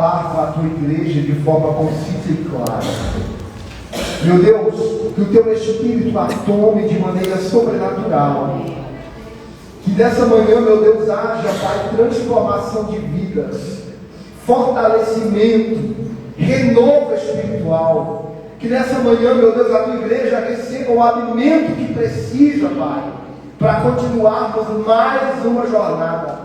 falar com a tua igreja de forma concisa e clara. Meu Deus, que o teu Espírito a tome de maneira sobrenatural. Que nessa manhã, meu Deus, haja, Pai, transformação de vidas, fortalecimento, renovo espiritual. Que nessa manhã, meu Deus, a tua igreja receba o alimento que precisa, Pai, para continuarmos mais uma jornada.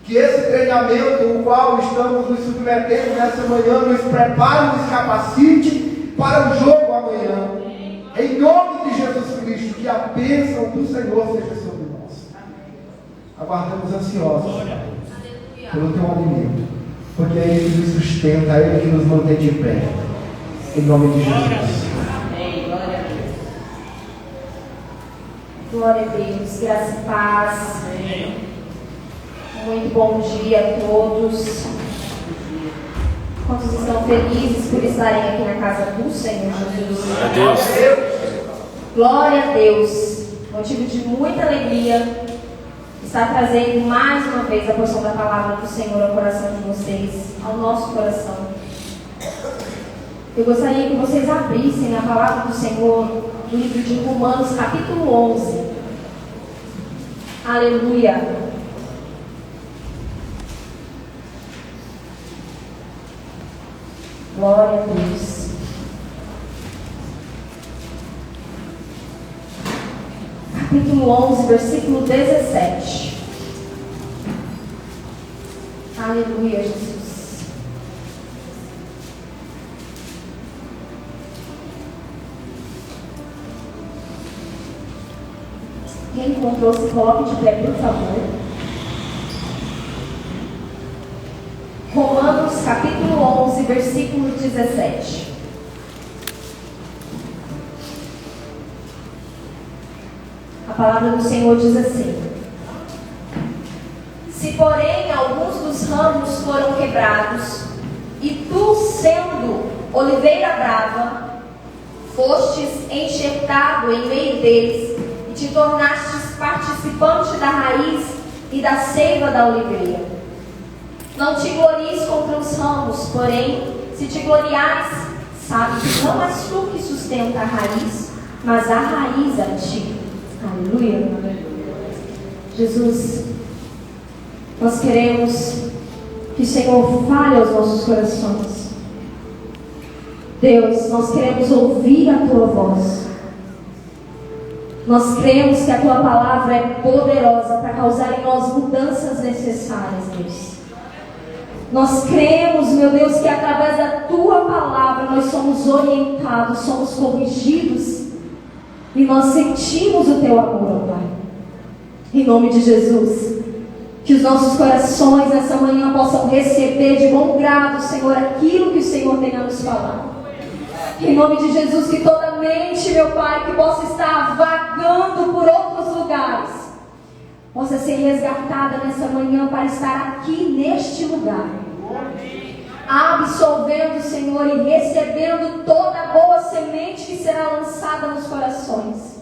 Que esse treinamento, o qual estamos nos submetendo nessa manhã, nos prepare, nos capacite para o jogo amanhã. Em nome de Jesus Cristo, que a bênção do Senhor seja sobre nós. Aguardamos ansiosos pelo teu alimento, porque é Ele que nos sustenta, é Ele que nos mantém de pé. Em nome de Jesus. Glória a Deus, graça e paz. Muito bom dia a todos. Quantos estão felizes por estarem aqui na casa do Senhor Jesus? Glória a Deus. Glória a Deus. Motivo de muita alegria estar trazendo mais uma vez a porção da palavra do Senhor ao coração de vocês, ao nosso coração. Eu gostaria que vocês abrissem a palavra do Senhor no livro de Romanos, capítulo 11. Aleluia. Glória a Deus. Capítulo 11, versículo 17. Aleluia, Jesus. Quem encontrou, se coloque de pé, por favor. Romanos capítulo 11, versículo 17. A palavra do Senhor diz assim: se porém alguns dos ramos foram quebrados, e tu, sendo oliveira brava, fostes enxertado em meio deles, e te tornastes participante da raiz e da seiva da oliveira. Não te glories contra os ramos, porém, se te gloriares, sabe que não és tu que sustenta a raiz, mas a raiz a ti. Aleluia. Jesus, nós queremos que o Senhor fale aos nossos corações. Deus, nós queremos ouvir a tua voz. Nós cremos que a tua palavra é poderosa para causar em nós mudanças necessárias, Deus. Nós cremos, meu Deus, que através da tua palavra nós somos orientados, somos corrigidos e nós sentimos o teu amor, Pai. Em nome de Jesus, que os nossos corações nessa manhã possam receber de bom grado, Senhor, aquilo que o Senhor tem a nos falar. Em nome de Jesus, que toda mente, meu Pai, que possa estar vagando por outros lugares, possa ser resgatada nessa manhã para estar aqui neste lugar, absorvendo, Senhor, e recebendo toda a boa semente que será lançada nos corações.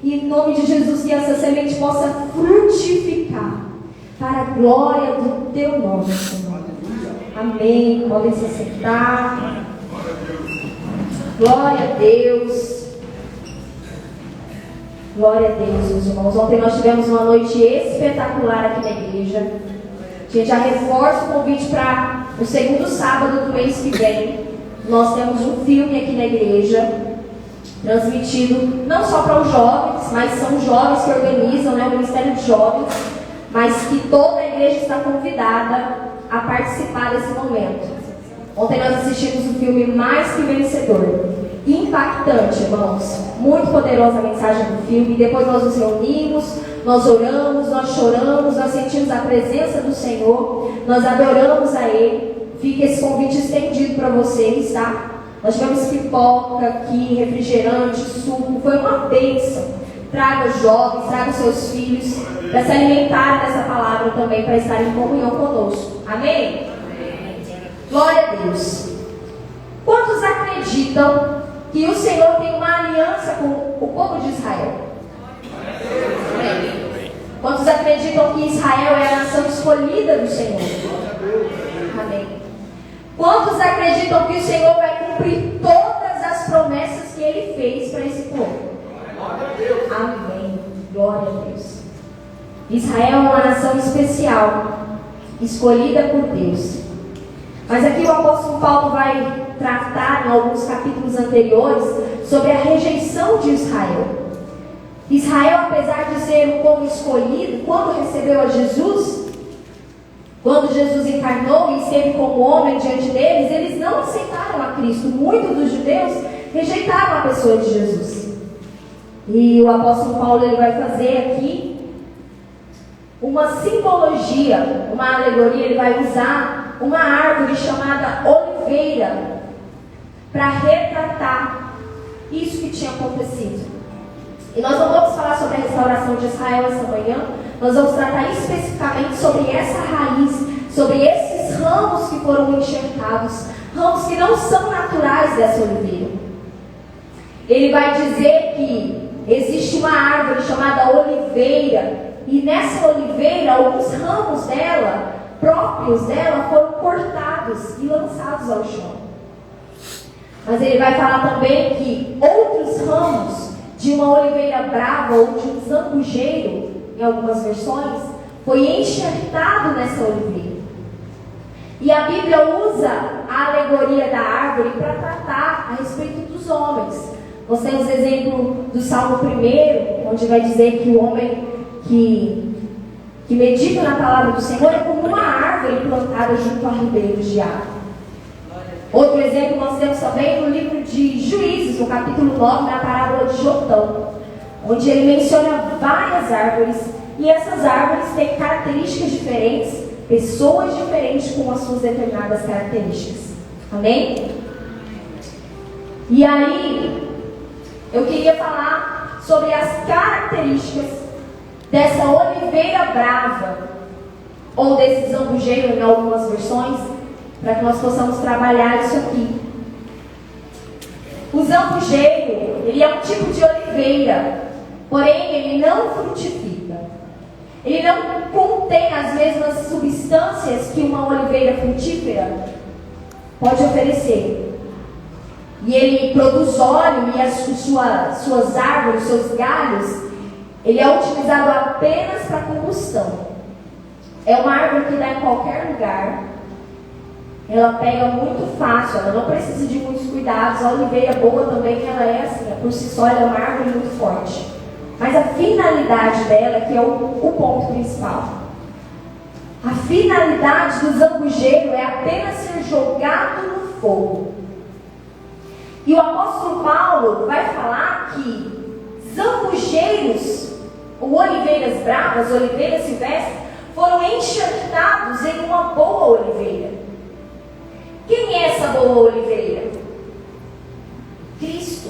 E em nome de Jesus, que essa semente possa frutificar para a glória do teu nome, Senhor. Amém. Podem se sentar. Glória a Deus. Glória a Deus, meus irmãos. Ontem nós tivemos uma noite espetacular aqui na igreja. A gente já reforça o convite para o segundo sábado do mês que vem. Nós temos um filme aqui na igreja, transmitido não só para os jovens, mas são jovens que organizam, né, o Ministério de Jovens, mas que toda a igreja está convidada a participar desse momento. Ontem nós assistimos o filme Mais Que Vencedor. Impactante, irmãos, muito poderosa a mensagem do filme. Depois nós nos reunimos, nós oramos, nós choramos, nós sentimos a presença do Senhor, nós adoramos a Ele. Fica esse convite estendido para vocês, tá? Nós tivemos pipoca aqui, refrigerante, suco, foi uma bênção. Traga os jovens, traga os seus filhos para se alimentarem dessa palavra também, para estarem em comunhão conosco. Amém? Glória a Deus. Quantos acreditam que o Senhor tem uma aliança com o povo de Israel? Amém. Quantos acreditam que Israel é a nação escolhida do Senhor? Amém. Quantos acreditam que o Senhor vai cumprir todas as promessas que Ele fez para esse povo? Amém. Glória a Deus. Israel é uma nação especial, escolhida por Deus. Mas aqui o apóstolo Paulo vai tratar em alguns capítulos anteriores sobre a rejeição de Israel. Israel, apesar de ser um povo escolhido, quando recebeu a Jesus, quando Jesus encarnou e esteve como homem diante deles, eles não aceitaram a Cristo. Muitos dos judeus rejeitaram a pessoa de Jesus. E o apóstolo Paulo ele vai fazer aqui uma simbologia, uma alegoria. Ele vai usar uma árvore chamada oliveira para retratar isso que tinha acontecido. E nós não vamos falar sobre a restauração de Israel essa manhã. Nós vamos tratar especificamente sobre essa raiz, sobre esses ramos que foram enxertados, ramos que não são naturais dessa oliveira. Ele vai dizer que existe uma árvore chamada oliveira, e nessa oliveira, alguns ramos dela, próprios dela, foram cortados e lançados ao chão. Mas ele vai falar também que outros ramos de uma oliveira brava ou de um zambujeiro, em algumas versões, foi enxertado nessa oliveira. E a Bíblia usa a alegoria da árvore para tratar a respeito dos homens. Nós temos exemplo do Salmo 1, onde vai dizer que o homem que medita na palavra do Senhor é como uma árvore plantada junto a ribeiros de água. Outro exemplo nós temos também no livro de Juízes, no capítulo 9, na parábola de Jotão, onde ele menciona várias árvores, e essas árvores têm características diferentes, pessoas diferentes com as suas determinadas características. Amém? E aí, eu queria falar sobre as características dessa oliveira brava, ou desse zambujeiro em algumas versões, para que nós possamos trabalhar isso aqui. O zambujeiro, ele é um tipo de oliveira, porém ele não frutifica. Ele não contém as mesmas substâncias que uma oliveira frutífera pode oferecer. E ele produz óleo e as suas árvores, seus galhos, ele é utilizado apenas para combustão. É uma árvore que dá em qualquer lugar. Ela pega muito fácil, ela não precisa de muitos cuidados. A oliveira boa também, ela é assim, por si só ela é uma árvore muito forte. Mas a finalidade dela, que é o ponto principal. A finalidade do zambujeiro é apenas ser jogado no fogo. E o apóstolo Paulo vai falar que zambujeiros, ou oliveiras bravas, oliveiras silvestres, foram enxertados em uma boa oliveira. Quem é essa boa oliveira? Cristo.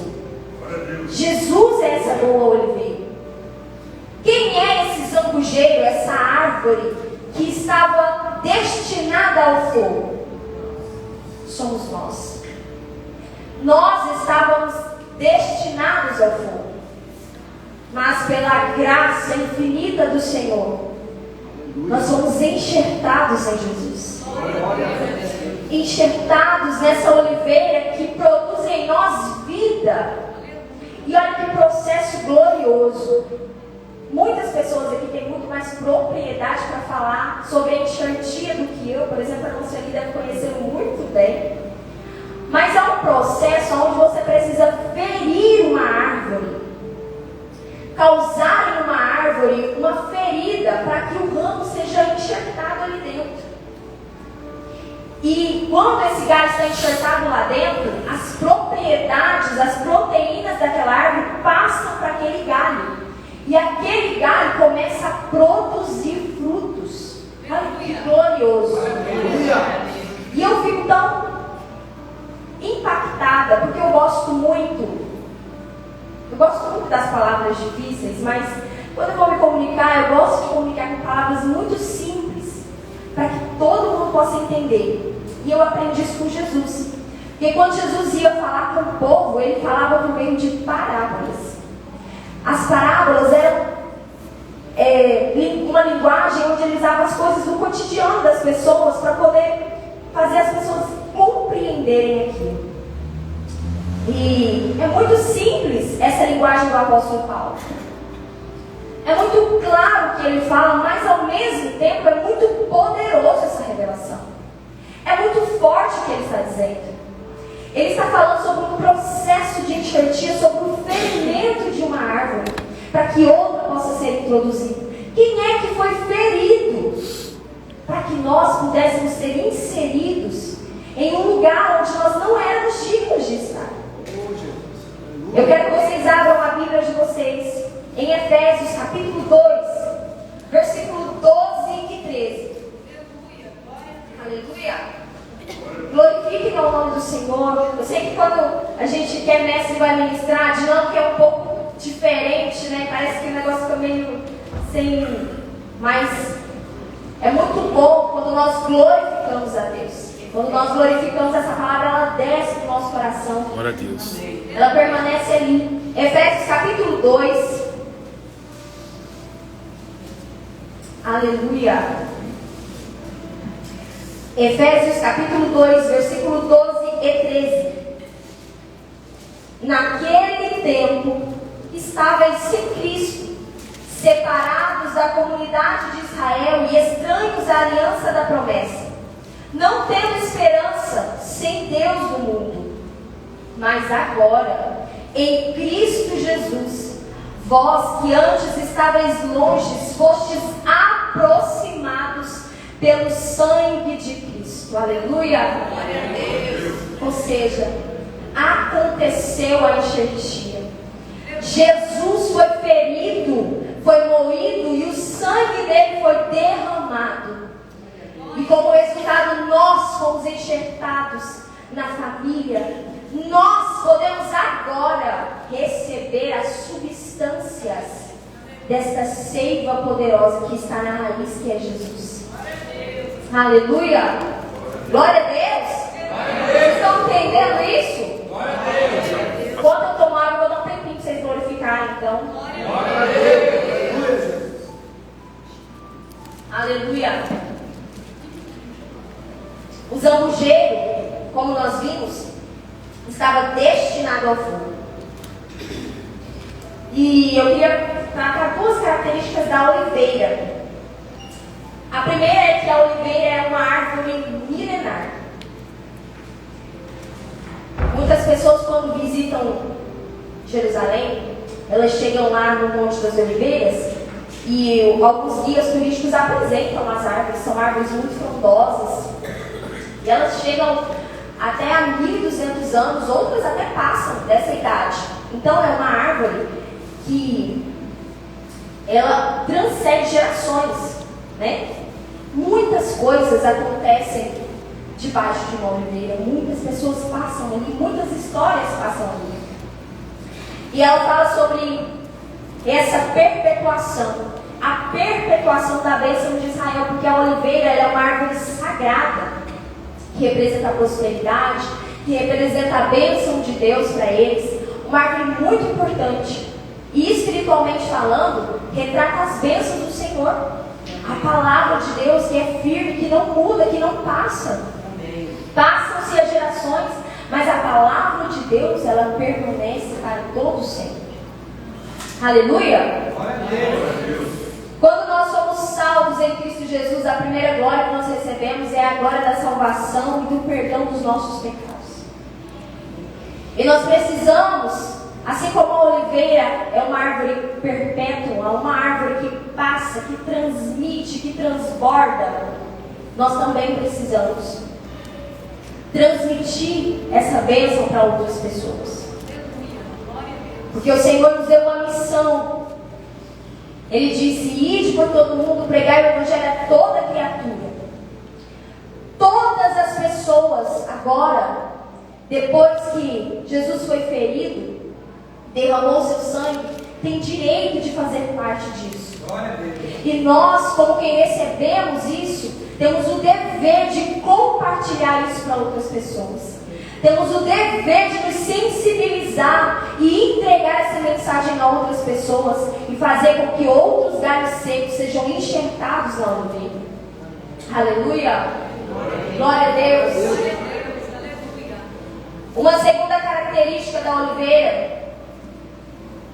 Jesus é essa boa oliveira. Quem é esse zambujeiro, essa árvore que estava destinada ao fogo? Somos nós. Nós estávamos destinados ao fogo. Mas pela graça infinita do Senhor, nós somos enxertados em Jesus. Enxertados nessa oliveira que produz em nós vida. E olha que processo glorioso. Muitas pessoas aqui têm muito mais propriedade para falar sobre a enxertia do que eu. Por exemplo, a nossa ali deve conhecer muito bem. Mas é um processo onde você precisa ferir uma árvore, causar em uma árvore uma ferida para que o ramo seja enxertado ali dentro. E quando esse galho está enxertado lá dentro, as propriedades, as proteínas daquela árvore passam para aquele galho. E aquele galho começa a produzir frutos. Olha que glorioso. E eu fico tão impactada, porque eu gosto muito das palavras difíceis, mas quando eu vou me comunicar, eu gosto de comunicar com palavras muito simples, para que todo mundo possa entender. E eu aprendi isso com Jesus. Porque quando Jesus ia falar com o povo, ele falava por meio de parábolas. As parábolas eram uma linguagem onde ele usava as coisas do cotidiano das pessoas para poder fazer as pessoas compreenderem entenderem aquilo. E é muito simples essa linguagem do apóstolo Paulo. É muito claro o que ele fala, mas ao mesmo tempo é muito poderoso essa revelação. É muito forte o que ele está dizendo. Ele está falando sobre um processo de enxertia, sobre o ferimento de uma árvore, para que outra possa ser introduzida. Quem é que foi ferido para que nós pudéssemos ser inseridos em um lugar onde nós não éramos dignos de estar? Eu quero que vocês abram a Bíblia de vocês em Efésios capítulo 2, versículo 12 e 13. Aleluia! Glorifiquem ao nome do Senhor. Eu sei que quando a gente quer mestre vai ministrar, a dinâmica é um pouco diferente, né? Parece que o negócio fica meio sem... Mas é muito bom quando nós glorificamos a Deus. Quando nós glorificamos, essa palavra, ela desce do nosso coração. Glória a Deus. Ela permanece ali. Efésios capítulo 2. Aleluia. Efésios capítulo 2, versículo 12 e 13. Naquele tempo, estáveis sem Cristo, separados da comunidade de Israel e estranhos à aliança da promessa, não tendo esperança sem Deus no mundo. Mas agora, em Cristo Jesus, vós que antes estáveis longe, fostes aproximados pelo sangue de Cristo. Aleluia! Glória a Deus. Ou seja, aconteceu a enxertia. Jesus foi ferido, foi moído e o sangue dele foi derramado. E como resultado, nós fomos enxertados na família. Nós podemos agora receber as substâncias desta seiva poderosa que está na raiz, que é Jesus. Aleluia! Glória a Deus! Vocês estão entendendo isso? Quando eu tomar água, eu vou dar um tempinho para vocês glorificarem, então. Glória a Deus! Aleluia! O zambujeiro, como nós vimos, estava destinado ao fogo. E eu queria tratar duas características da oliveira. A primeira é que a oliveira é uma árvore milenar. Muitas pessoas, quando visitam Jerusalém, elas chegam lá no Monte das Oliveiras e alguns guias turísticos apresentam as árvores. São árvores muito frondosas e elas chegam até a 1.200 anos, outras até passam dessa idade. Então é uma árvore que ela transcende gerações, né? Muitas coisas acontecem debaixo de uma oliveira, muitas pessoas passam ali, muitas histórias passam ali. E ela fala sobre essa perpetuação, a perpetuação da bênção de Israel, porque a oliveira é uma árvore sagrada, que representa a prosperidade, que representa a bênção de Deus para eles, uma árvore muito importante. E espiritualmente falando, retrata as bênçãos do Senhor. A palavra de Deus que é firme, que não muda, que não passa. Passam-se as gerações, mas a palavra de Deus, ela permanece para todo sempre. Aleluia! Quando nós somos salvos em Cristo Jesus, a primeira glória que nós recebemos é a glória da salvação e do perdão dos nossos pecados. E nós precisamos, assim como a oliveira é uma árvore perpétua, uma árvore que passa, que transmite, que transborda, nós também precisamos transmitir essa bênção para outras pessoas. Porque o Senhor nos deu uma missão. Ele disse: ide por todo mundo, pregai o evangelho a toda criatura. Todas as pessoas agora, depois que Jesus foi ferido, derramou seu sangue, tem direito de fazer parte disso. E nós, como quem recebemos isso, temos o dever de compartilhar isso para outras pessoas. Temos o dever de nos sensibilizar e entregar essa mensagem a outras pessoas e fazer com que outros galhos secos sejam enxertados na oliveira. Aleluia! Glória a Deus! da oliveira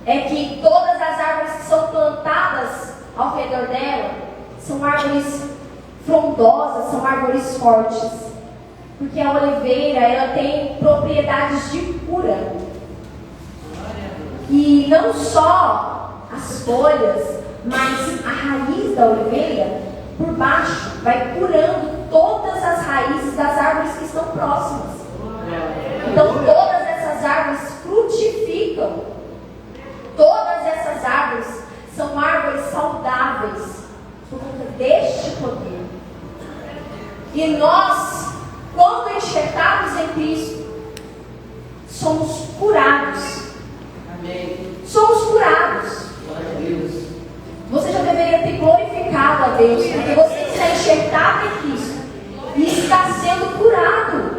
é que todas as árvores que são plantadas ao redor dela são árvores frondosas, são árvores fortes. Porque a oliveira, ela tem propriedades de cura. E não só as folhas, mas a raiz da oliveira, por baixo, vai curando todas as raízes das árvores que estão próximas. Então todas essas árvores frutificam. Todas essas árvores são árvores saudáveis por conta deste poder. E nós, quando enxertados em Cristo, somos curados. Amém. Somos curados. Glória a Deus. Você já deveria ter glorificado a Deus, porque você está enxertado em Cristo e está sendo curado.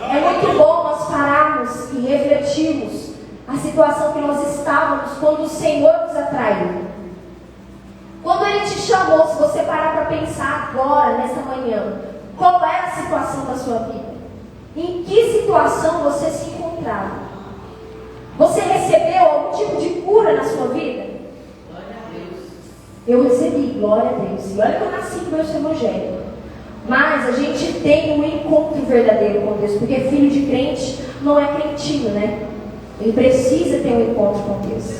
É muito bom nós pararmos e refletirmos a situação que nós estávamos quando o Senhor nos atraiu. Quando Ele te chamou, se você parar para pensar agora, nessa manhã, qual era a situação da sua vida? Em que situação você se encontrava? Você recebeu algum tipo de cura na sua vida? Glória a Deus. Eu recebi, glória a Deus. E olha que eu nasci com o meu evangelho. Mas a gente tem um encontro verdadeiro com Deus, porque filho de crente não é crentinho, né? Ele precisa ter um encontro com Deus.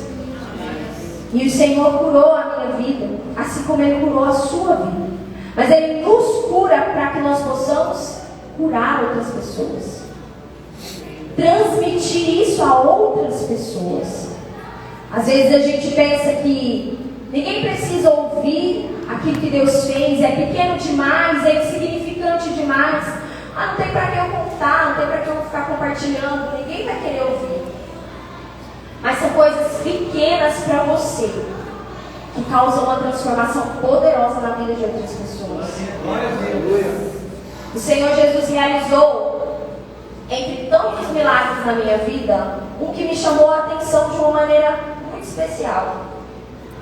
E o Senhor curou a minha vida, assim como Ele curou a sua vida. Mas Ele nos cura para que nós possamos curar outras pessoas. Transmitir isso a outras pessoas. Às vezes a gente pensa que ninguém precisa ouvir aquilo que Deus fez, é pequeno demais, é insignificante demais. Não tem para que eu contar, não tem para que eu ficar compartilhando, ninguém vai querer ouvir. Mas são coisas pequenas para você, que causam uma transformação poderosa na vida de outras pessoas. O Senhor Jesus realizou, entre tantos milagres na minha vida, um que me chamou a atenção de uma maneira muito especial.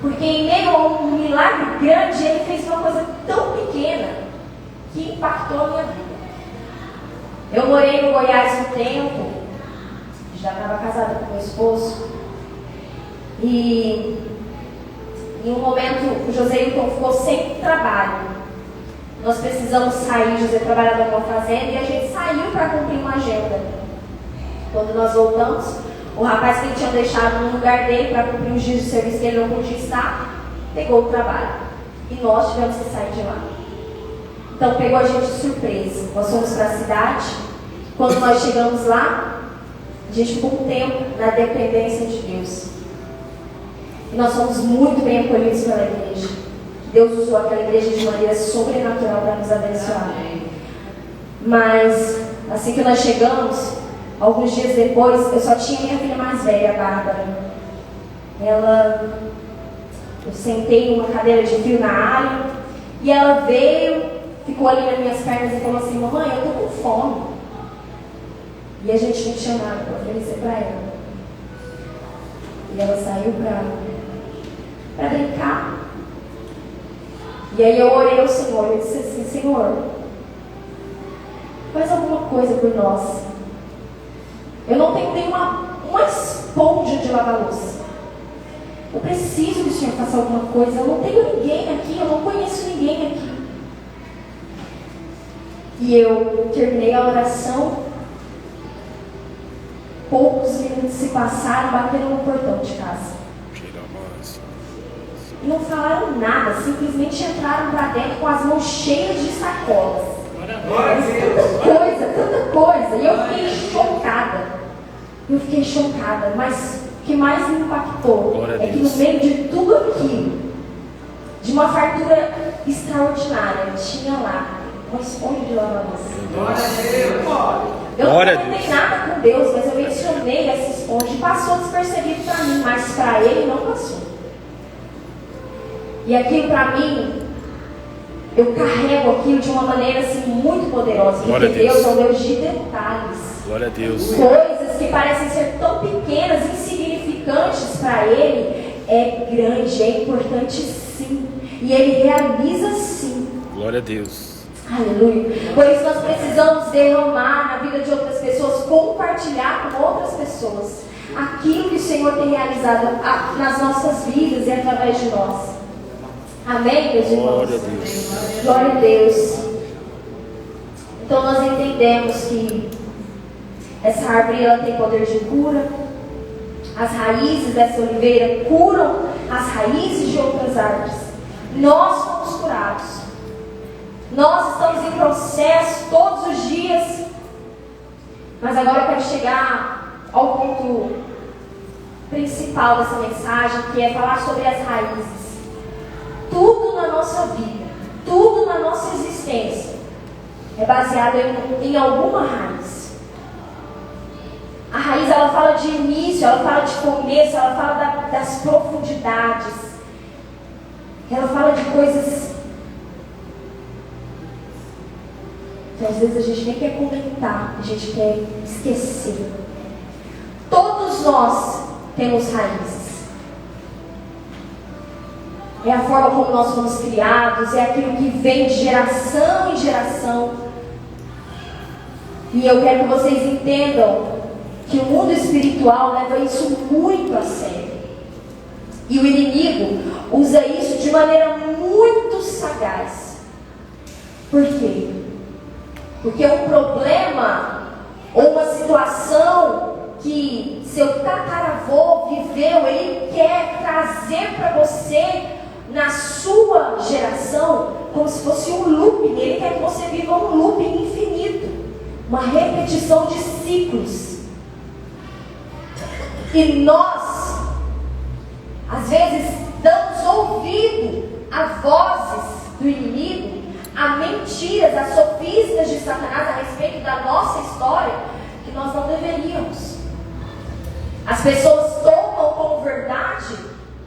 Porque em meio a um milagre grande, Ele fez uma coisa tão pequena que impactou a minha vida. Eu morei no Goiás um tempo, já estava casada com meu esposo, e em um momento o José Hilton ficou sem trabalho. Nós precisamos sair, José trabalhava numa fazenda, e a gente saiu para cumprir uma agenda. Quando nós voltamos, o rapaz que ele tinha deixado no lugar dele para cumprir os dias de serviço que ele não podia estar, pegou o trabalho. E nós tivemos que sair de lá. Então pegou a gente de surpresa. Nós fomos para a cidade. Quando nós chegamos lá, a gente ficou um tempo na dependência de Deus. E nós fomos muito bem acolhidos pela igreja. Deus usou aquela igreja de maneira sobrenatural para nos abençoar. Mas assim que nós chegamos, alguns dias depois, eu só tinha minha filha mais velha, a Bárbara. Eu sentei numa cadeira de fio na área, e ela veio, ficou ali nas minhas pernas e falou assim: mamãe, eu estou com fome. E a gente me chamaram para oferecer para ela. E ela saiu para brincar. E aí eu orei ao Senhor, eu disse assim: Senhor, faz alguma coisa por nós. Eu não tenho nenhuma esponja de lavar louça. Eu preciso que o Senhor faça alguma coisa. Eu não tenho ninguém aqui, eu não conheço ninguém aqui. E eu terminei a oração. Poucos minutos se passaram, bateram no portão de casa. E não falaram nada, simplesmente entraram para dentro com as mãos cheias de sacolas. Tanta coisa. E eu fiquei chocada. Mas o que mais me impactou é que no meio de tudo aquilo, de uma fartura extraordinária, tinha lá uma esponja de lavar louça. Eu não comentei nada com Deus, mas eu mencionei essa esponja e passou despercebido para mim, mas para Ele não passou. E aquilo para mim, eu carrego aquilo de uma maneira assim muito poderosa, porque Deus é um Deus de detalhes. Glória a Deus. Coisas que parecem ser tão pequenas, insignificantes para Ele, é grande, é importante sim. E Ele realiza sim. Glória a Deus. Aleluia. Por isso nós precisamos derramar na vida de outras pessoas, compartilhar com outras pessoas aquilo que o Senhor tem realizado nas nossas vidas e através de nós. Amém, meus irmãos? Glória a Deus. Glória a Deus. Então nós entendemos que essa árvore ela tem poder de cura. As raízes dessa oliveira curam as raízes de outras árvores. Nós fomos curados. Nós estamos em processo todos os dias. Mas agora eu quero chegar ao ponto principal dessa mensagem, que é falar sobre as raízes. Tudo na nossa vida, tudo na nossa existência é baseado em alguma raiz. A raiz, ela fala de início, ela fala de começo, ela fala das profundidades. Ela fala de coisas que às vezes a gente nem quer comentar, a gente quer esquecer. Todos nós temos raízes. É a forma como nós fomos criados, é aquilo que vem de geração em geração. E eu quero que vocês entendam que o mundo espiritual leva isso muito a sério. E o inimigo usa isso de maneira muito sagaz. Por quê? Porque um problema ou uma situação que seu tataravô viveu, ele quer trazer para você na sua geração como se fosse um looping. Ele quer que você viva um looping infinito, uma repetição de ciclos. E nós, às vezes, damos ouvido a vozes do inimigo, a mentiras, a sofistas de Satanás a respeito da nossa história, que nós não deveríamos. As pessoas tomam como verdade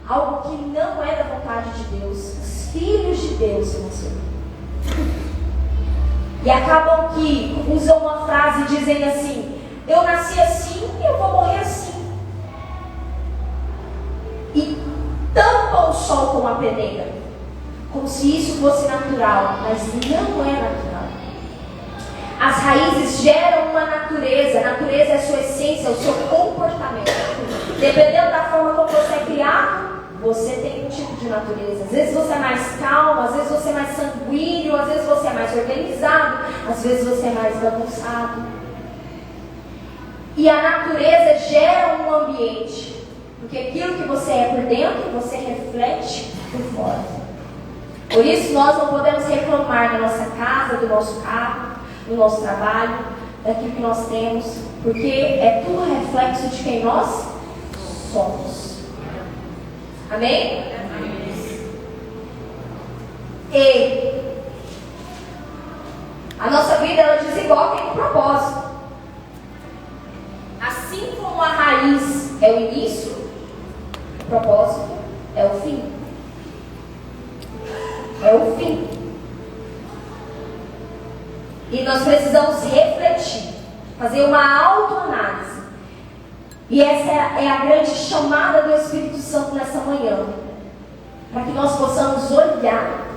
algo que não é da vontade de Deus. Os filhos de Deus, irmãos. E acabam que usam uma frase dizendo assim: eu nasci assim e eu vou morrer assim. E tampam o sol com a peneira, como se isso fosse natural, mas não é natural. As raízes geram uma natureza. A natureza é a sua essência, é o seu comportamento. Dependendo da forma como você é criado, você tem um tipo de natureza. Às vezes você é mais calmo, às vezes você é mais sanguíneo, às vezes você é mais organizado, às vezes você é mais bagunçado. E a natureza gera um ambiente, porque aquilo que você é por dentro, você reflete por fora. Por isso nós não podemos reclamar da nossa casa, do nosso carro, do nosso trabalho, daquilo que nós temos, porque é tudo reflexo de quem nós somos. Amém? E a nossa vida, ela desenvolve em um propósito. Assim como a raiz é o início, o propósito é o fim. É o fim. E nós precisamos refletir, fazer uma autoanálise. E essa é a grande chamada do Espírito Santo nessa manhã, para que nós possamos olhar.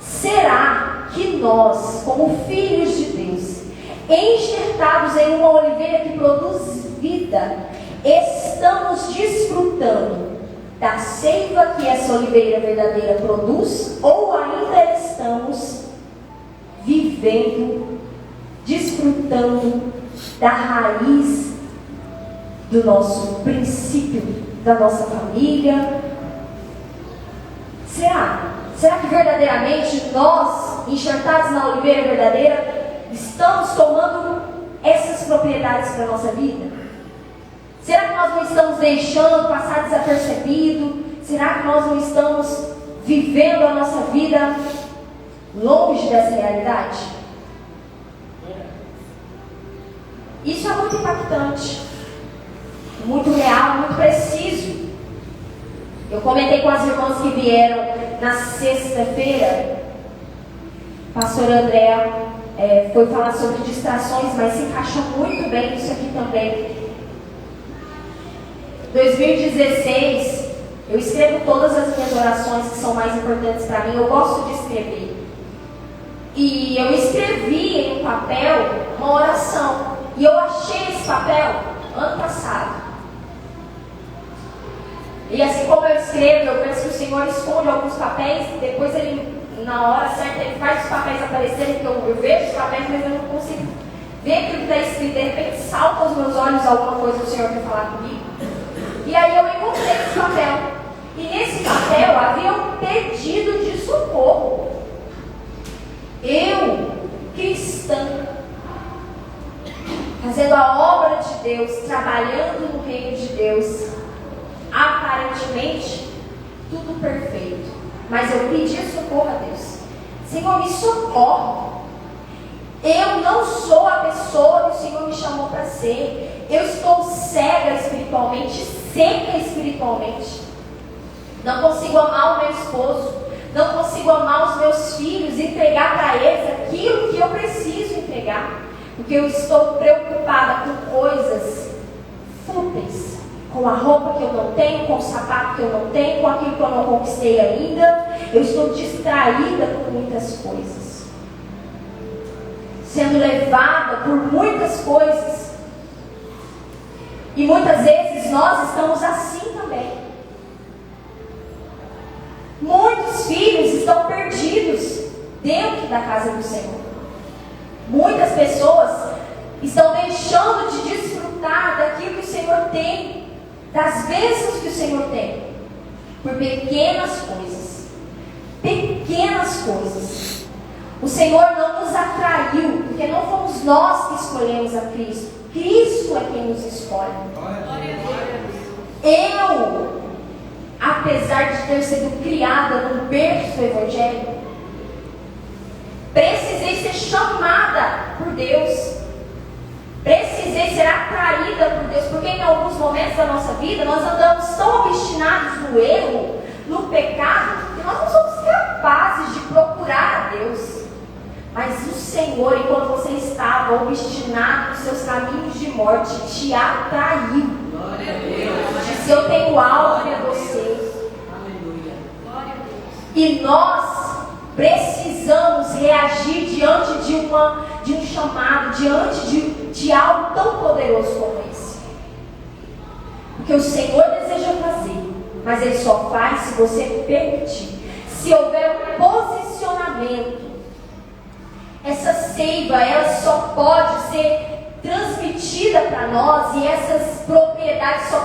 Será que nós, como filhos de Deus, enxertados em uma oliveira que produz vida, estamos desfrutando da seiva que essa oliveira verdadeira produz, ou ainda estamos vivendo, desfrutando da raiz do nosso princípio, da nossa família? Será que verdadeiramente nós, enxertados na oliveira verdadeira, estamos tomando essas propriedades para a nossa vida? Será que nós não estamos deixando passar desapercebido? Será que nós não estamos vivendo a nossa vida longe dessa realidade? Isso é muito impactante, muito real, muito preciso. Eu comentei com as irmãs que vieram na sexta-feira. Pastor André foi falar sobre distrações, mas se encaixa muito bem isso aqui também. 2016, eu escrevo todas as minhas orações que são mais importantes para mim. Eu gosto de escrever. E eu escrevi em um papel uma oração. E eu achei esse papel ano passado. E assim como eu escrevo, eu penso que o Senhor esconde alguns papéis, depois ele, na hora certa, ele faz os papéis aparecerem, que eu vejo os papéis, mas eu não consigo ver aquilo que está escrito. De repente salta aos meus olhos alguma coisa que o Senhor quer falar comigo. E aí eu encontrei esse papel. E nesse papel havia um pedido de socorro. Eu, cristã, fazendo a obra de Deus, trabalhando no reino de Deus, aparentemente tudo perfeito, mas eu pedi socorro a Deus. Senhor, me socorre. Eu não sou a pessoa que o Senhor me chamou para ser. Eu estou cega espiritualmente, seca espiritualmente. Não consigo amar o meu esposo, não consigo amar os meus filhos, entregar para eles aquilo que eu preciso entregar, porque eu estou preocupada com coisas fúteis, com a roupa que eu não tenho, com o sapato que eu não tenho, com aquilo que eu não conquistei ainda. Eu estou distraída por muitas coisas, sendo levada por muitas coisas. E muitas vezes nós estamos assim também. Muitos filhos estão perdidos dentro da casa do Senhor. Muitas pessoas estão deixando de desfrutar daquilo que o Senhor tem, das bênçãos que o Senhor tem, por pequenas coisas. Pequenas coisas. O Senhor não nos atraiu, porque não fomos nós que escolhemos a Cristo. Cristo é quem nos escolhe. Eu, apesar de ter sido criada no berço do Evangelho, precisei ser chamada por Deus. Precisei ser atraída por Deus, porque em alguns momentos da nossa vida nós andamos tão obstinados no erro, no pecado, que nós não somos capazes de procurar a Deus. Mas o Senhor, enquanto você estava obstinado nos seus caminhos de morte, te atraiu. Disse: eu tenho algo para você. E nós precisamos reagir diante de um chamado, diante de algo tão poderoso como esse. Porque o Senhor deseja fazer, mas Ele só faz se você permitir. Se houver um posicionamento, essa seiva, ela só pode ser transmitida para nós, e essas propriedades só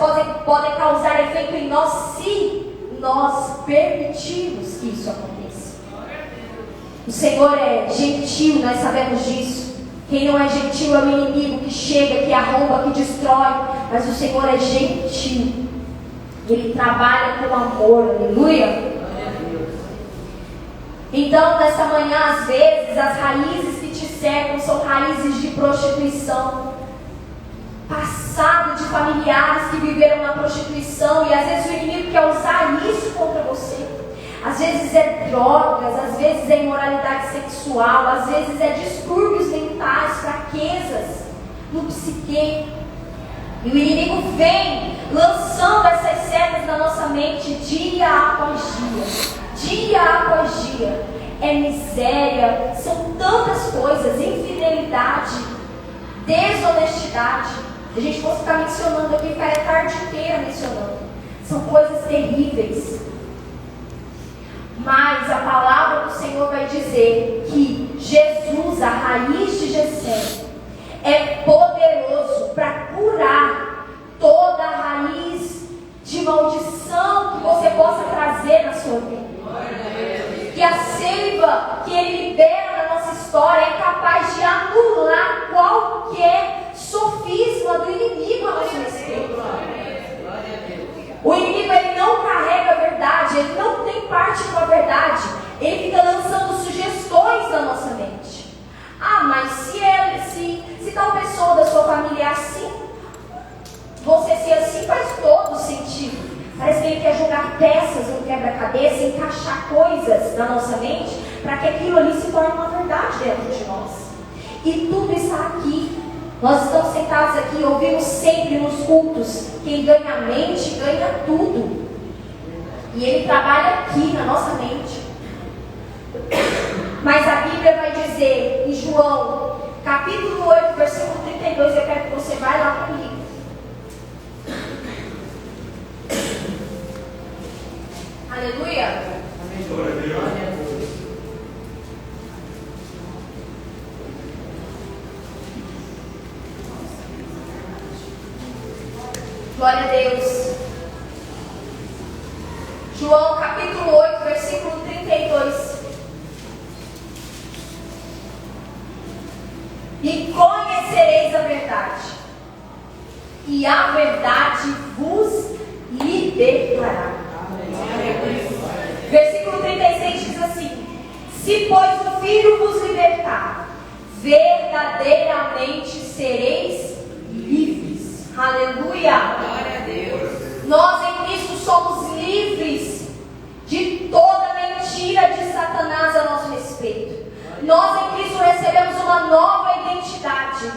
podem causar efeito em nós se nós permitirmos que isso aconteça. O Senhor é gentil, nós sabemos disso. Quem não é gentil é o inimigo que chega, que arromba, que destrói. Mas o Senhor é gentil. Ele trabalha com amor, aleluia. Então, nessa manhã, às vezes, as raízes que te cercam são raízes de prostituição, passado de familiares que viveram na prostituição, e às vezes o inimigo quer usar isso contra você. Às vezes é drogas, às vezes é imoralidade sexual, às vezes é distúrbios mentais, fraquezas no psique. E o inimigo vem lançando essas setas na nossa mente dia após dia. Dia após dia, é miséria, são tantas coisas, infidelidade, desonestidade. Se a gente fosse ficar mencionando aqui, ficaria a tarde inteira mencionando. São coisas terríveis. Mas a palavra do Senhor vai dizer que Jesus, a raiz de Jessé, é poderoso para curar toda a raiz de maldição que você possa trazer na sua vida. Que a seiva que Ele libera na nossa história é capaz de anular qualquer sofisma do inimigo a nosso respeito. O inimigo, ele não carrega a verdade, ele não tem parte com a verdade. Ele fica lançando sugestões na nossa mente. Ah, mas se tal pessoa da sua família é assim, você ser assim faz todo sentido. Parece que ele quer jogar peças no quebra-cabeça, encaixar coisas na nossa mente, para que aquilo ali se torne uma verdade dentro de nós. E tudo está aqui. Nós estamos sentados aqui, ouvimos sempre nos cultos: quem ganha a mente, ganha tudo. E Ele trabalha aqui na nossa mente. Mas a Bíblia vai dizer em João, capítulo 8, versículo 32, eu quero que você vá lá comigo. Aleluia. Amém. Glória a Deus. Glória a Deus. João capítulo 8, versículo 32. E conhecereis a verdade, e a verdade vos libertará. Versículo 36 diz assim: se pois o Filho vos libertar, verdadeiramente sereis livres. Aleluia. Glória a Deus. Nós em Cristo somos livres de toda mentira de Satanás a nosso respeito. Nós em Cristo recebemos uma nova identidade.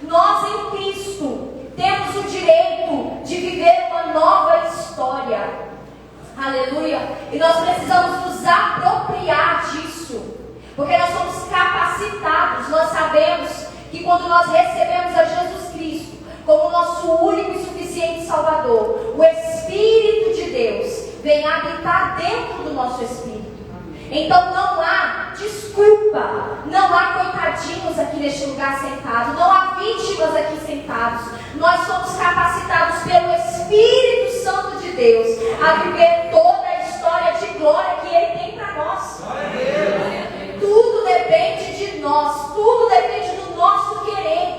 Nós em Cristo temos o direito de viver uma nova história. Aleluia. E nós precisamos nos apropriar disso, porque nós somos capacitados. Nós sabemos que quando nós recebemos a Jesus Cristo como nosso único e suficiente Salvador, o Espírito de Deus vem habitar dentro do nosso espírito. Então não há desculpa, não há coitadinhos aqui neste lugar sentados, não há vítimas aqui sentados. Nós somos capacitados pelo Espírito Santo de Deus a viver toda a história de glória que Ele tem para nós. Tudo depende de nós, tudo depende do nosso querer,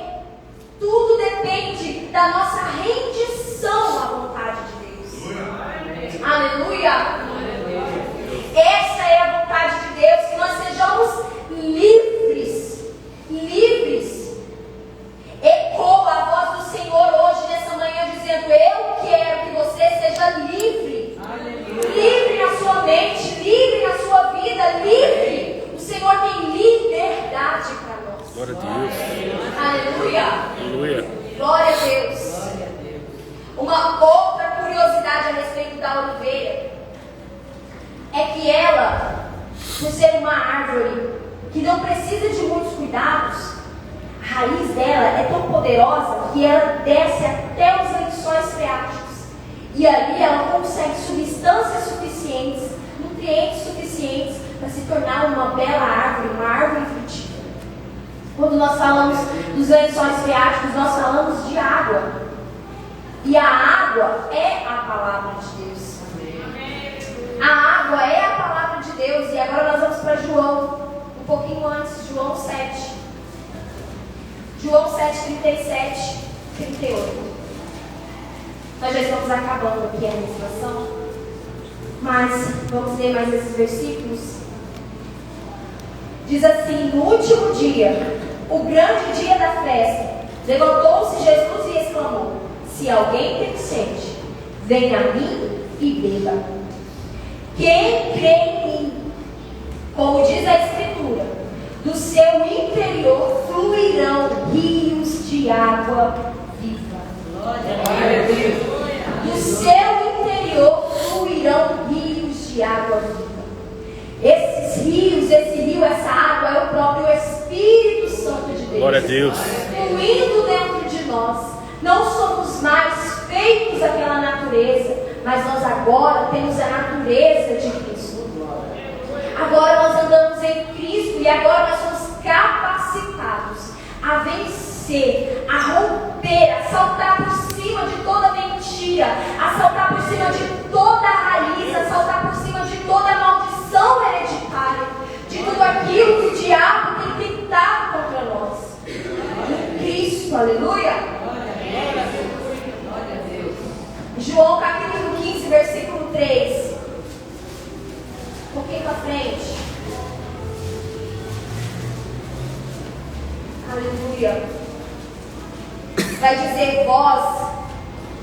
tudo depende da nossa rendição à vontade de Deus. Aleluia! Essa é a vontade de Deus, que nós sejamos livres, livres. Ecoa a voz do Senhor hoje, nessa manhã, dizendo: eu quero que você seja livre. Livre na sua mente, livre na sua vida, livre. O Senhor tem liberdade para nós. Glória a Deus. Aleluia. Aleluia. Glória a Deus. Uma outra curiosidade a respeito da oliveira é que ela, por ser uma árvore que não precisa de muitos cuidados, a raiz dela é tão poderosa que ela desce até os lençóis freáticos. E ali ela consegue substâncias suficientes, nutrientes suficientes para se tornar uma bela árvore, uma árvore frutífera. Quando nós falamos dos lençóis freáticos, nós falamos de água. E a água é a palavra de Deus. A água é a palavra de Deus. E agora nós vamos para João, um pouquinho antes, João 7. João 7, 37, 38. Nós já estamos acabando aqui a ministração, mas vamos ler mais esses versículos. Diz assim: no último dia, o grande dia da festa, levantou-se Jesus e exclamou: se alguém tem sede, venha a mim e beba. Quem crê em mim, como diz a Escritura, do seu interior fluirão rios de água viva. Glória a Deus. Do seu interior fluirão rios de água viva. Esses rios, esse rio, essa água é o próprio Espírito Santo de Deus. Glória a Deus. Fluindo dentro de nós. Não somos mais feitos daquela natureza, mas nós agora temos a natureza de Cristo. Agora nós andamos em Cristo e agora nós somos capacitados a vencer, a romper, a saltar por cima de toda mentira, a saltar por cima de toda raiz, a saltar por cima de toda maldição hereditária, de tudo aquilo que o diabo tem tentado contra nós. Em Cristo, aleluia. Glória a Deus. João capítulo 15, versículo 3. Um pouquinho para frente. Aleluia. Vai dizer: vós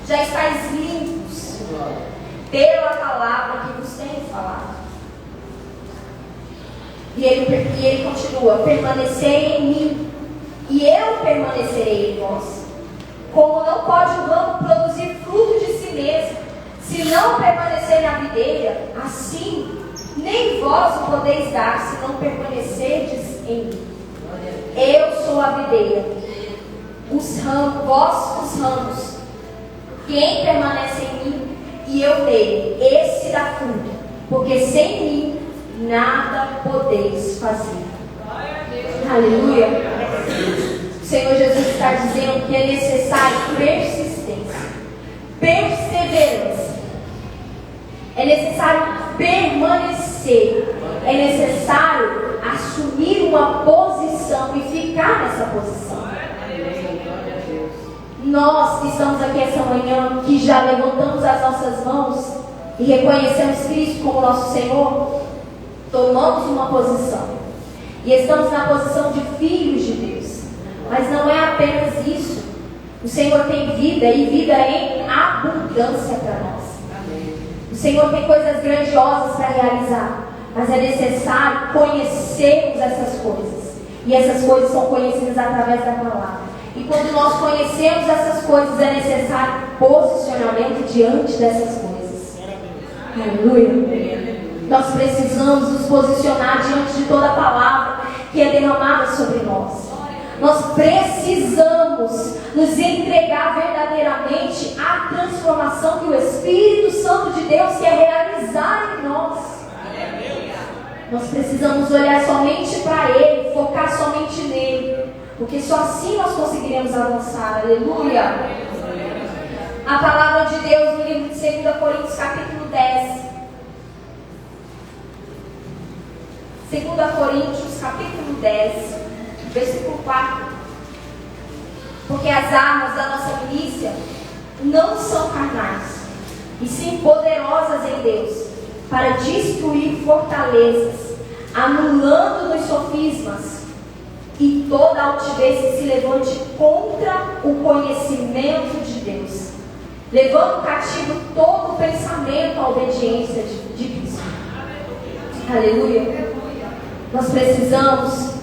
já estáis limpos pela palavra que vos tenho falado. E ele continua: permanecei em mim, e eu permanecerei em vós. Como não pode o ramo produzir fruto de si mesmo, se não permanecer na videira, assim nem vós o podeis dar se não permanecerdes em mim. Eu sou a videira, vós os ramos. Quem permanece em mim e eu nele, esse dá fruto, porque sem mim nada podeis fazer. Aleluia. O Senhor Jesus está dizendo que é necessário persistência, perseverança. É necessário permanecer. É necessário assumir uma posição e ficar nessa posição. Nós que estamos aqui essa manhã, que já levantamos as nossas mãos e reconhecemos Cristo como nosso Senhor, tomamos uma posição. E estamos na posição de filhos de Deus. Mas não é apenas isso. O Senhor tem vida e vida em abundância para nós. O Senhor tem coisas grandiosas para realizar. Mas é necessário conhecermos essas coisas. E essas coisas são conhecidas através da palavra. E quando nós conhecemos essas coisas, é necessário posicionamento diante dessas coisas. Aleluia. Nós precisamos nos posicionar diante de toda a palavra que é derramada sobre nós. Nós precisamos nos entregar verdadeiramente à transformação que o Espírito Santo de Deus quer realizar em nós. Nós precisamos olhar somente para Ele, focar somente nele, porque só assim nós conseguiremos avançar. Aleluia. A palavra de Deus no livro de 2 Coríntios capítulo 10. 2 Coríntios capítulo 10, versículo 4. Porque as armas da nossa milícia não são carnais, e sim poderosas em Deus, para destruir fortalezas, anulando nos sofismas e toda altivez que se levante contra o conhecimento de Deus, levando cativo todo pensamento à obediência de Cristo. Aleluia. Nós precisamos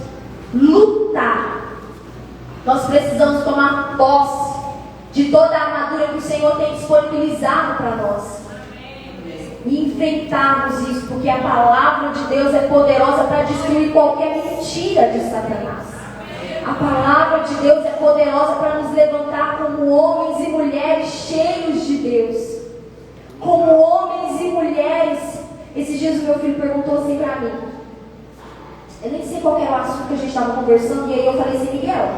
lutar. Nós precisamos tomar posse de toda a armadura que o Senhor tem disponibilizado para nós. E enfrentarmos isso, porque a palavra de Deus é poderosa para destruir qualquer mentira de Satanás. A palavra de Deus é poderosa para nos levantar como homens e mulheres cheios de Deus. Como homens e mulheres. Esses dias o meu filho perguntou assim para mim. Eu nem sei qual era o assunto que a gente estava conversando. E aí eu falei assim: Miguel,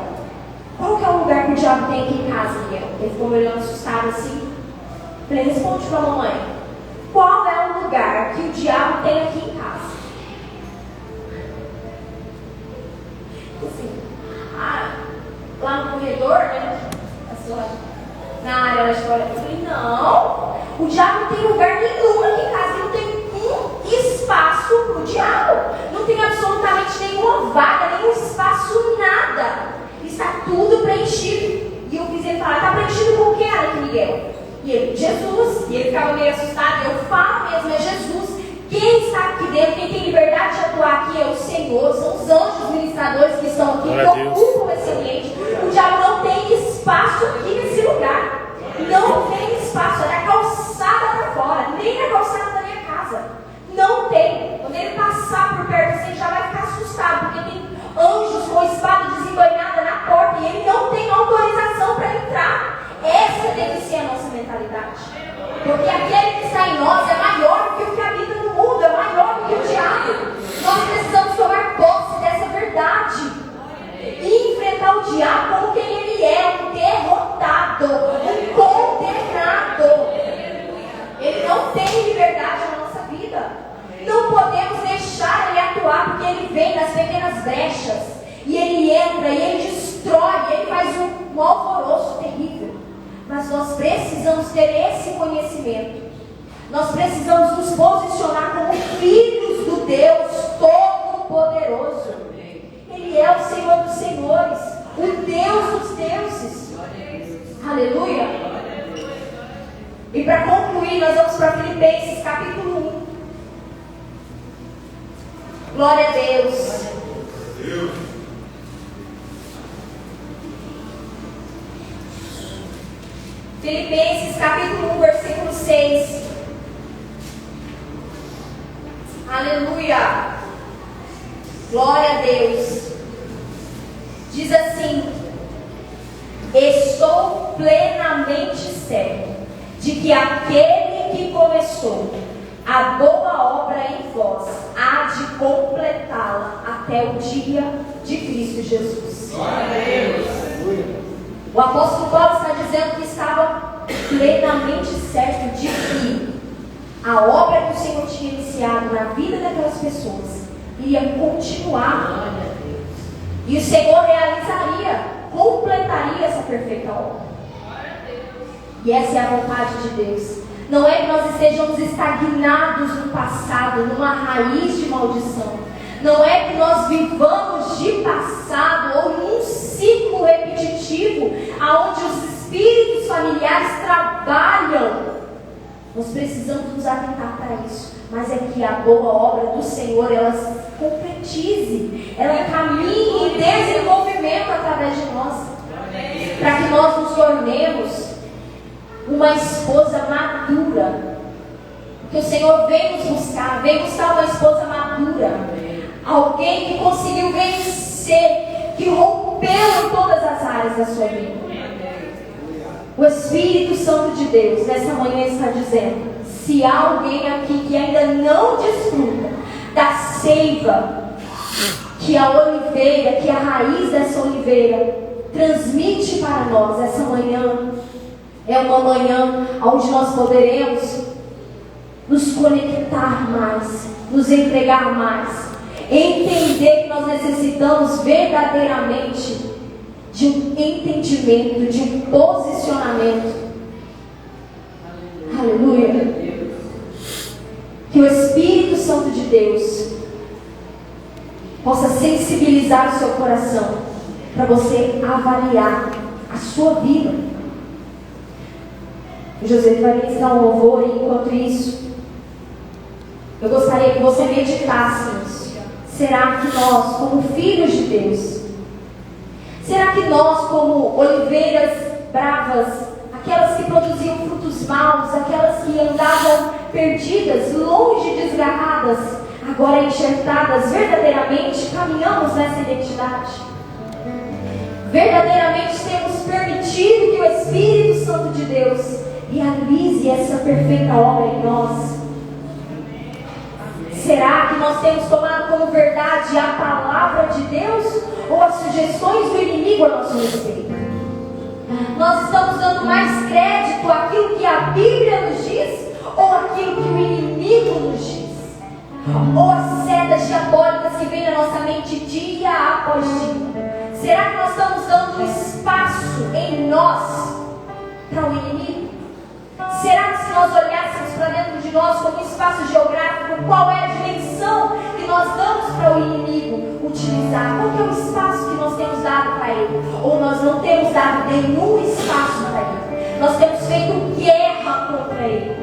qual que é o lugar que o diabo tem aqui em casa, Miguel? Ele ficou me olhando assustado assim. Eu falei: responde para a mamãe. Qual é o lugar que o diabo tem aqui em casa? Assim, lá no corredor, né? Na área da escola. Eu falei: não, o diabo não tem lugar nenhum aqui em casa. Não tem um espaço para o diabo. Não tem absolutamente nenhuma vaga, nenhum espaço, nada. Está tudo preenchido. E eu fiz ele falar: está preenchido com o que, Ana Miguel? E ele: Jesus. E ele ficava meio assustado. Eu falo mesmo: é Jesus. Quem está aqui dentro, quem tem liberdade de atuar aqui é o Senhor. São os anjos ministradores que estão aqui, que ocupam esse ambiente. O diabo não tem espaço aqui nesse lugar. Não tem espaço. É da calçada para fora. Nem na calçada da minha casa. Não tem. Quando ele passar por perto, você já vai ficar assustado, porque tem anjos com espada desembainhada na porta e ele não tem autorização para entrar. Essa deve ser a nossa mentalidade. Porque aquele que está em nós é maior do que o que habita no mundo, é maior do que o diabo. Nós precisamos tomar posse dessa verdade e enfrentar o diabo como quem ele é: um derrotado, um condenado. Ele não tem liberdade na nossa vida. Não podemos deixar ele atuar, porque ele vem das pequenas brechas e ele entra e ele destrói, e ele faz um alvoroço terrível. Mas nós precisamos ter esse conhecimento. Nós precisamos nos posicionar como filhos do Deus Todo-Poderoso. Ele é o Senhor dos Senhores, o Deus dos deuses. Aleluia. E para concluir, nós vamos para Filipenses capítulo 1. Glória a Deus. Filipenses capítulo 1, versículo 6. Aleluia. Glória a Deus. Diz assim: estou plenamente certo de que aquele que começou a boa obra em vós há de completá-la até o dia de Cristo Jesus. Glória a Deus. O apóstolo Paulo está dizendo que estava plenamente certo de que a obra que o Senhor tinha iniciado na vida daquelas pessoas iria continuar. E o Senhor realizaria, completaria essa perfeita obra. E essa é a vontade de Deus. Não é que nós estejamos estagnados no passado, numa raiz de maldição. Não é que nós vivamos de passado ou num ciclo repetitivo, aonde os espíritos familiares trabalham. Nós precisamos nos atentar para isso. Mas é que a boa obra do Senhor, ela se concretize, ela caminhe em desenvolvimento através de nós, para que nós nos tornemos uma esposa madura. Porque o Senhor vem nos buscar uma esposa madura, alguém que conseguiu vencer, que rompeu em todas as áreas da sua vida. O Espírito Santo de Deus nessa manhã está dizendo: se há alguém aqui que ainda não desfruta da seiva que a oliveira, que a raiz dessa oliveira transmite para nós, essa manhã é uma manhã onde nós poderemos nos conectar mais, nos entregar mais, entender que nós necessitamos verdadeiramente de um entendimento, de um posicionamento. Aleluia. Que o Espírito Santo de Deus possa sensibilizar o seu coração para você avaliar a sua vida. O José vai ministrar um louvor, e enquanto isso, eu gostaria que você meditasse nisso. Será que nós, como filhos de Deus, será que nós, como oliveiras bravas, aquelas que produziam frutos maus, aquelas que andavam perdidas, longe, desgarradas, agora enxertadas, verdadeiramente caminhamos nessa identidade? Verdadeiramente temos permitido que o Espírito Santo de Deus realize essa perfeita obra em nós? Será que nós temos tomado como verdade a palavra de Deus ou as sugestões do inimigo a nosso respeito? Nós estamos dando mais crédito àquilo que a Bíblia nos diz ou àquilo que o inimigo nos diz? Ou as setas diabólicas que vêm na nossa mente dia após dia? Será que nós estamos dando espaço em nós para o inimigo? Será que se nós olhássemos para dentro de nós como um espaço geográfico, qual é a dimensão que nós damos para o inimigo utilizar? Qual que é o espaço que nós temos dado para ele? Ou nós não temos dado nenhum espaço para ele? Nós temos feito guerra contra ele.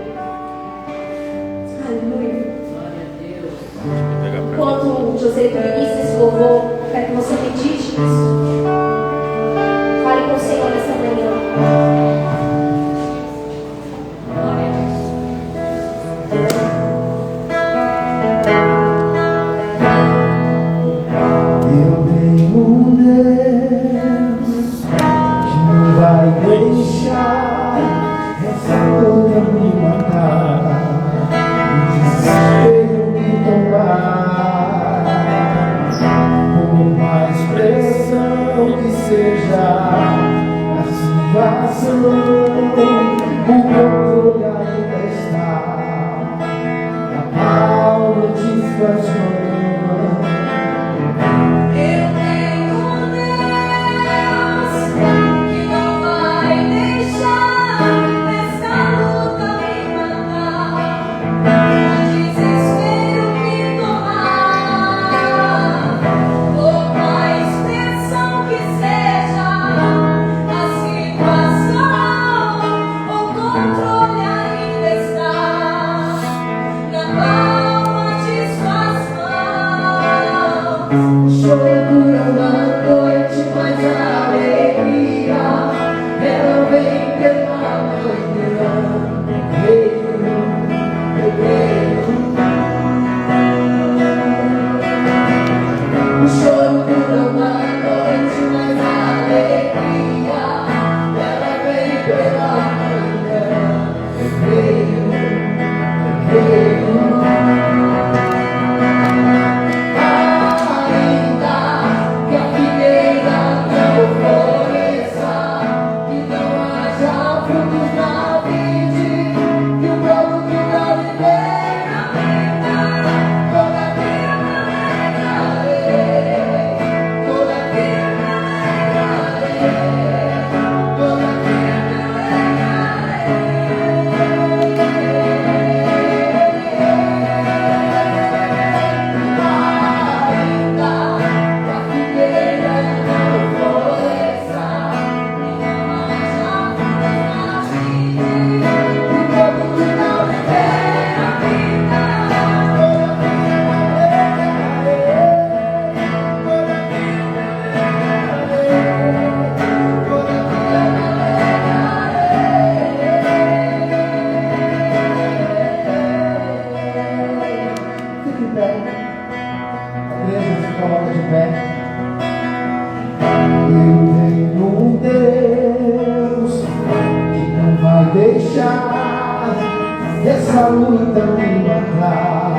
Aleluia. Enquanto o José inicia esse louvor, eu quero que você medite nisso. Fale com o Senhor nessa manhã. Controle ainda está. essa luta me matar,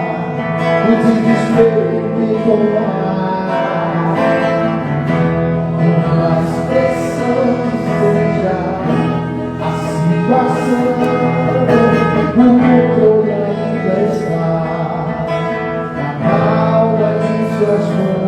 o desespero me tomar, por mais pressante seja a situação, o controle ainda está na palma de suas mãos.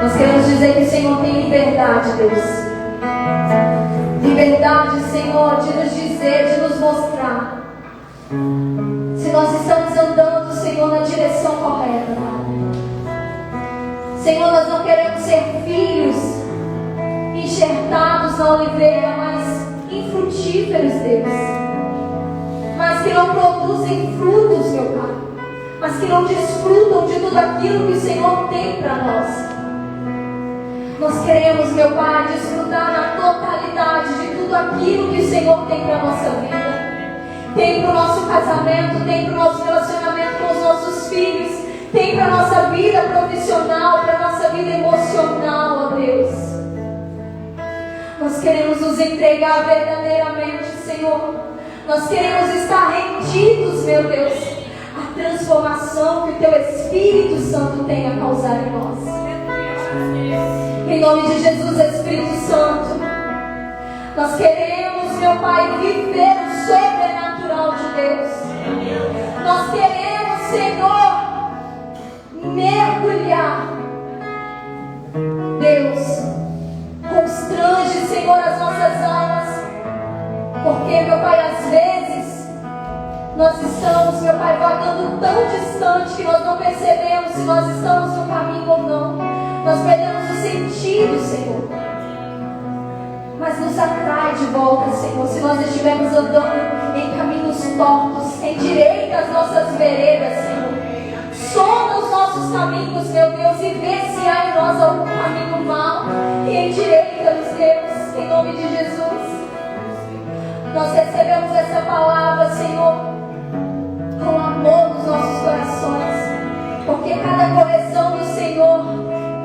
Nós queremos dizer que o Senhor tem liberdade, Deus. Liberdade, Senhor, de nos dizer, de nos mostrar se nós estamos andando, Senhor, na direção correta, Pai. Senhor, nós não queremos ser filhos enxertados na oliveira, mas infrutíferos, Deus. Mas que não produzem frutos, meu Pai. Mas que não desfrutam de tudo aquilo que o Senhor tem para nós. Nós queremos, meu Pai, desfrutar na totalidade de tudo aquilo que o Senhor tem para a nossa vida. Tem para o nosso casamento, tem para o nosso relacionamento com os nossos filhos, tem para a nossa vida profissional, para a nossa vida emocional, ó Deus. Nós queremos nos entregar verdadeiramente, Senhor. Nós queremos estar rendidos, meu Deus, à transformação que o Teu Espírito Santo tem a causar em nós. Em nome de Jesus, Espírito Santo, nós queremos, meu Pai, viver o sobrenatural de Deus. Nós queremos, Senhor, mergulhar. Deus, constrange, Senhor, as nossas almas, porque, meu Pai, às vezes nós estamos, meu Pai, vagando tão distante que nós não percebemos se nós estamos no caminho ou não. Nós perdemos o sentido, Senhor. Mas nos atrai de volta, Senhor, se nós estivermos andando em caminhos tortos, endireita as nossas veredas, Senhor. Sonda os nossos caminhos, meu Deus, e vê se há em nós algum caminho mau. E endireita-nos, Deus, em nome de Jesus. Nós recebemos essa palavra, Senhor, com amor nos nossos corações. Porque cada correção do Senhor,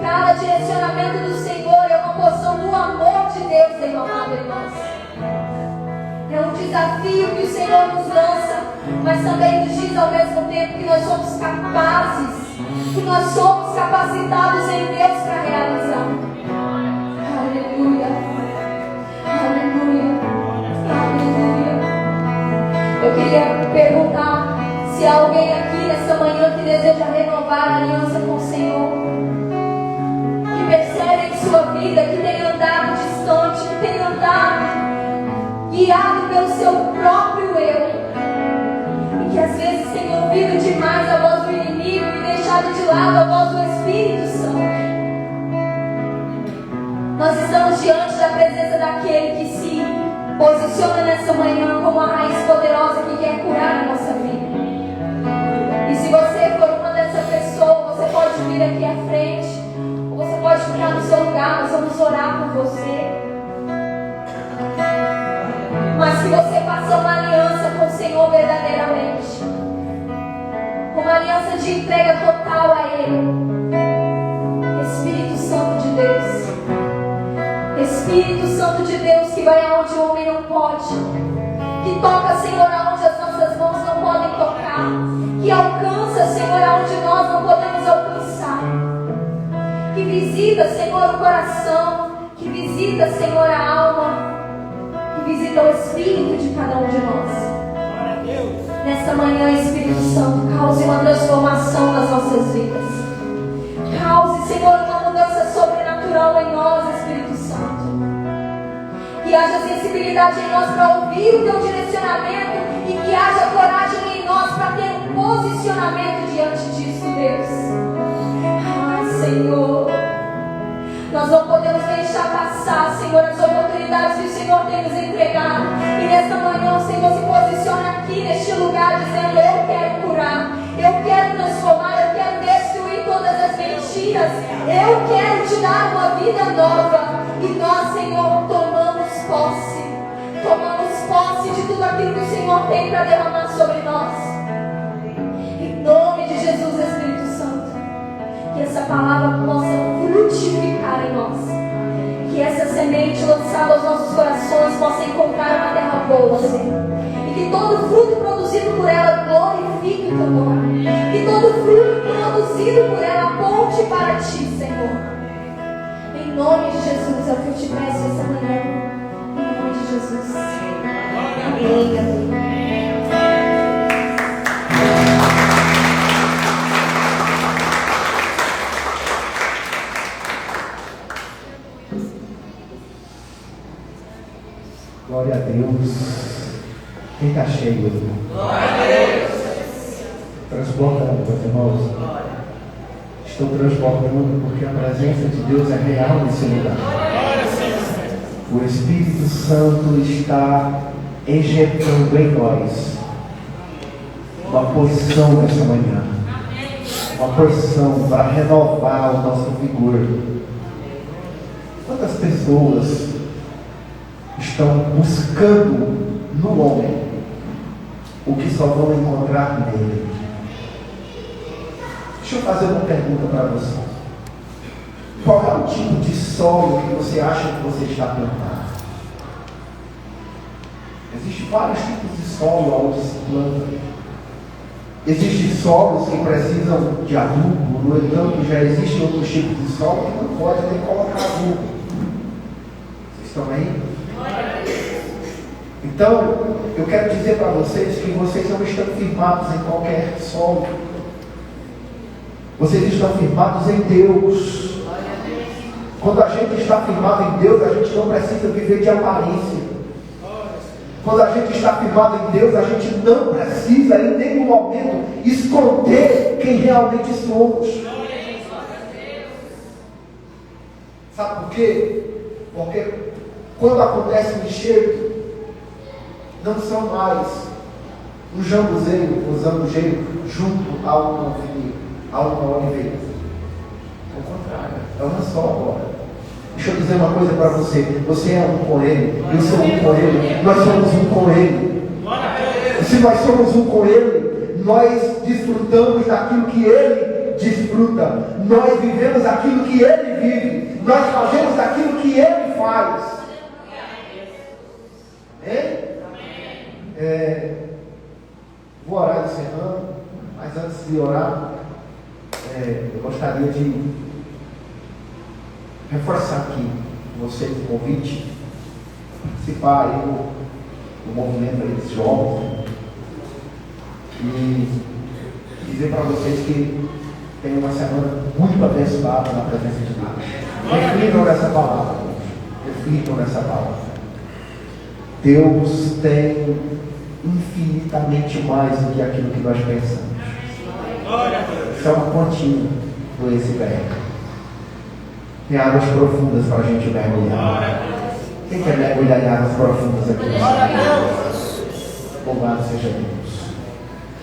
cada direcionamento do Senhor é uma porção do amor de Deus derramado em nós. É um desafio que o Senhor nos lança, mas também nos diz ao mesmo tempo que nós somos capazes, que nós somos capacitados em Deus para realizar. Aleluia, aleluia, aleluia. Eu queria perguntar se há alguém aqui nessa manhã que deseja renovar a aliança com o Senhor, que percebe em sua vida que tem andado distante, que tem andado guiado pelo seu próprio eu, e que às vezes tem ouvido demais a voz do inimigo e deixado de lado a voz do Espírito Santo. Nós estamos diante da presença daquele que se posiciona nessa manhã como a raiz poderosa que quer curar a nossa vida. E se você for uma dessa pessoa, você pode vir aqui à frente, ou você pode ficar no seu lugar. Nós vamos orar por você. Mas que você faça uma aliança com o Senhor verdadeiramente, uma aliança de entrega total a Ele. Espírito Santo de Deus, Espírito Santo de Deus, que vai aonde o homem não pode, que toca, Senhor, aonde as nossas mãos não podem tocar, que alcança, Senhor, aonde nós não podemos alcançar, que visita, Senhor, o coração, que visita, Senhor, a alma, que visita o espírito de cada um de nós. Nesta manhã, Espírito Santo, cause uma transformação nas nossas vidas. Cause, Senhor, uma mudança sobrenatural em nós, Espírito Santo. Que haja sensibilidade em nós para ouvir o Teu direcionamento e que haja coragem em nós para ter um posicionamento diante disso, Deus. Ai, Senhor, nós não podemos deixar passar, Senhor, as oportunidades que o Senhor tem nos entregado. E nesta manhã o Senhor se posiciona aqui neste lugar dizendo: eu quero curar, eu quero transformar, eu quero destruir todas as mentiras, eu quero te dar uma vida nova. E nós, Senhor, tomamos posse de tudo aquilo que o Senhor tem para derramar sobre nós. Em nome de Jesus, Espírito Santo, que essa palavra possa frutificar em nós, que essa semente lançada aos nossos corações possa encontrar uma terra boa, Senhor, e que todo fruto produzido por ela glorifique o Teu nome, que todo fruto produzido por ela aponte para Ti, Senhor. Em nome de Jesus é o que eu te peço essa manhã, em nome de Jesus. Amém, amém. Glória a Deus. Quem está cheio? Glória a Deus. Transbordando, meus irmãos. Estou transbordando porque a presença de Deus é real nesse lugar. O Espírito Santo está injetando em nós uma porção nessa manhã. Uma porção para renovar o nosso vigor. Quantas pessoas estão buscando no homem o que só vão encontrar nele? Deixa eu fazer uma pergunta para você. Qual é o tipo de solo que você acha que você está plantado? Existem vários tipos de solo onde se planta. Existem solos que precisam de adubo, no entanto já existem outros tipos de solo que não pode nem colocar adubo. Vocês estão aí? Então, eu quero dizer para vocês que vocês não estão firmados em qualquer solo. Vocês estão firmados em Deus. Quando a gente está firmado em Deus, a gente não precisa viver de aparência. Quando a gente está firmado em Deus, a gente não precisa em nenhum momento esconder quem realmente somos. Sabe por quê? Porque quando acontece um enxerto, não são mais um jambuzeiro, um zambujeiro junto a uma oliveira. Ao contrário, é uma só agora. Deixa eu dizer uma coisa para você. Você é um com Ele, eu sou um com Ele, nós somos um com Ele. E se nós somos um com Ele, nós desfrutamos daquilo que Ele desfruta. Nós vivemos aquilo que Ele vive. Nós fazemos aquilo que Ele faz. Vou orar encerrando, mas antes de orar, eu gostaria de reforçar aqui vocês o convite, participar aí do movimento aí dos jovens. E dizer para vocês que tem uma semana muito abençoada na presença de Deus. Reflitam nessa palavra. Reflitam nessa palavra. Deus tem infinitamente mais do que aquilo que nós pensamos. Isso é uma pontinha do iceberg. Tem águas profundas para a gente mergulhar. Quem quer mergulhar em águas profundas aqui? Louvado seja Deus.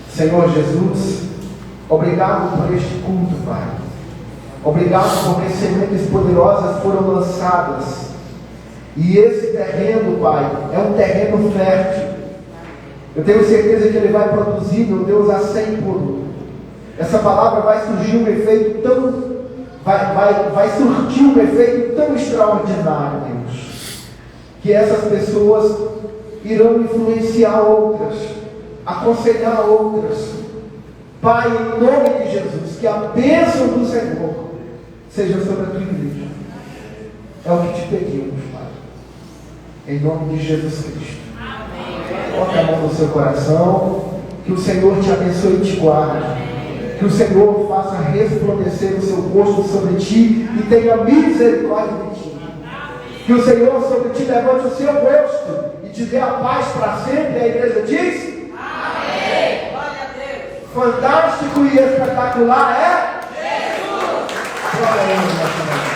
Senhor Jesus, obrigado por este culto, Pai. Obrigado porque sementes poderosas foram lançadas. E esse terreno, Pai, é um terreno fértil. Eu tenho certeza que ele vai produzir, meu Deus, a 100 por 1. Essa palavra vai surgir um efeito tão... Vai surtir um efeito tão extraordinário, Deus. Que essas pessoas irão influenciar outras, aconselhar outras. Pai, em nome de Jesus, que a bênção do Senhor seja sobre a tua igreja. É o que te pedimos, Pai. Em nome de Jesus Cristo. Coloque a mão no seu coração. Que o Senhor te abençoe e te guarde. Que o Senhor faça resplandecer o seu rosto sobre ti e tenha misericórdia de ti. Que o Senhor sobre ti levante o seu rosto e te dê a paz para sempre. A igreja diz: amém. Glória a Deus. Fantástico e espetacular é Jesus. Glória a Deus.